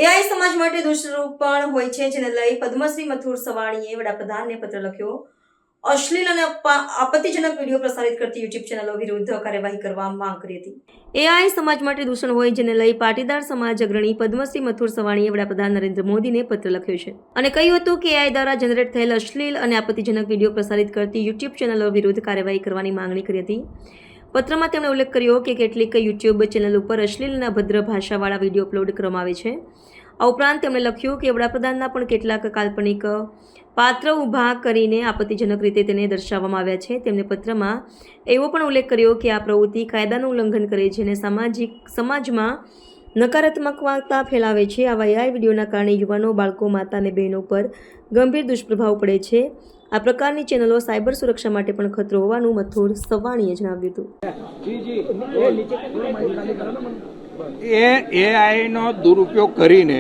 AI સમાજ માટે દુષ્ટરૂપ પણ હોય છે, જેને લઈ પદ્મશ્રી મથુર સવાણીએ વડાપ્રધાનને પત્ર લખ્યો. અશ્લીલ અને આપત્તિજનક વિડીયો પ્રસારિત કરતી યુટ્યુબ ચેનલો વિરુદ્ધ કાર્યવાહી કરવા માંગ કરી હતી. એઆઈ સમાજ માટે દૂષણ હોય, જેને લઈ પાટીદાર સમાજ અગ્રણી પદ્મશ્રી મથુર સવાણીએ વડાપ્રધાન નરેન્દ્ર મોદીને પત્ર લખ્યો છે અને કહ્યું હતું કે એઆઈ દ્વારા જનરેટ થયેલ અશ્લીલ અને આપત્તિજનક વિડીયો પ્રસારિત કરતી યુટ્યુબ ચેનલો વિરુદ્ધ કાર્યવાહી કરવાની માંગણી કરી હતી. પત્રમાં તેમણે ઉલ્લેખ કર્યો કે કેટલીક યુટ્યુબ ચેનલ ઉપર અશ્લીલ અને અભદ્ર ભાષાવાળા વિડીયો અપલોડ કરવામાં આવે છે. આ ઉપરાંત તેમણે લખ્યું કે વડાપ્રધાનના પણ કેટલાક કાલ્પનિક પાત્ર ઊભા કરીને આપત્તિજનક રીતે તેને દર્શાવવામાં આવ્યા છે. તેમણે પત્રમાં એવો પણ ઉલ્લેખ કર્યો કે આ પ્રવૃત્તિ કાયદાનું ઉલ્લંઘન કરે છે અને સમાજમાં નકારાત્મકતા ફેલાવે છે. આવા એઆઈ વિડીયોના કારણે યુવાનો, બાળકો, માતા અને બહેનો પર ગંભીર દુષ્પ્રભાવ પડે છે. આ પ્રકારની ચેનલો સાયબર સુરક્ષા માટે પણ ખતરો હોવાનું મથુર સવાણીએ જણાવ્યું હતું. એઆઈનો દુરુપયોગ કરીને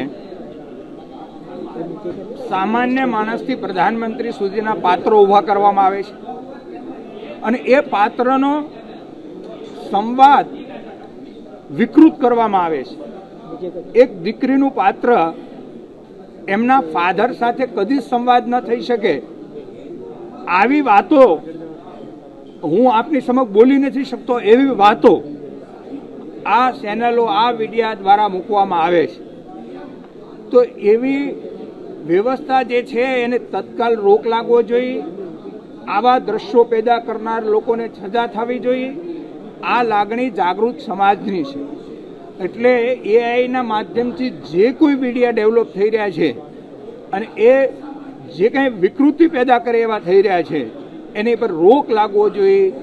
સામાન્ય માણસથી પ્રધાનમંત્રી સુધીના પાત્રો ઊભા કરવામાં આવે છે અને એ પાત્રનો સંવાદ વિકૃત કરવામાં આવે છે. એક દીકરીનું પાત્ર એમના ફાધર સાથે કદી સંવાદ ન થઈ શકે, આવી વાતો હું આપની સમક્ષ બોલી નથી શકતો, એવી વાતો આ ચેનલો, આ મીડિયા દ્વારા મૂકવામાં આવે છે. તો એવી વ્યવસ્થા જે છે એને તત્કાલ રોક લાગવો જોઈએ. આવા દ્રશ્યો પેદા કરનાર લોકોને સજા થવી જોઈએ. આ લાગણી જાગૃત સમાજની છે. એટલે એઆઈના માધ્યમથી જે કોઈ મીડિયા ડેવલપ થઈ રહ્યા છે અને એ જે કંઈ વિકૃતિ પેદા કરે એવા થઈ રહ્યા છે, એની પર રોક લાગવો જોઈએ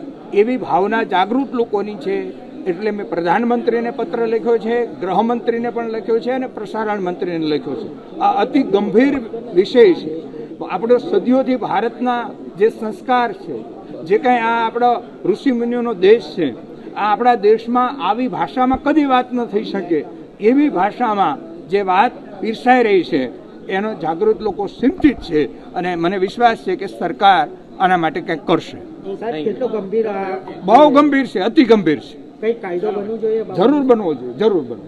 એવી ભાવના જાગૃત લોકોની છે. એટલે મેં પ્રધાનમંત્રીને પત્ર લખ્યો છે, ગૃહમંત્રીને પણ લખ્યો છે અને પ્રસારણ મંત્રીને લખ્યો છે. આ અતિ ગંભીર વિષય છે. આપણો સદીઓથી ભારતના જે સંસ્કાર છે, જે કંઈ આ આપણો ઋષિમુનિઓનો દેશ છે, આ આપણા દેશમાં આવી ભાષામાં કદી વાત ન થઈ શકે એવી ભાષામાં જે વાત પીરસાઈ રહી છે એનો જાગૃત લોકો ચિંતિત છે અને મને વિશ્વાસ છે કે સરકાર આના માટે કંઈક કરશે. બહુ ગંભીર છે, અતિ ગંભીર છે. કઈ કાયદો બનવો જોઈએ? જરૂર બનવો જોઈએ, જરૂર બનવો.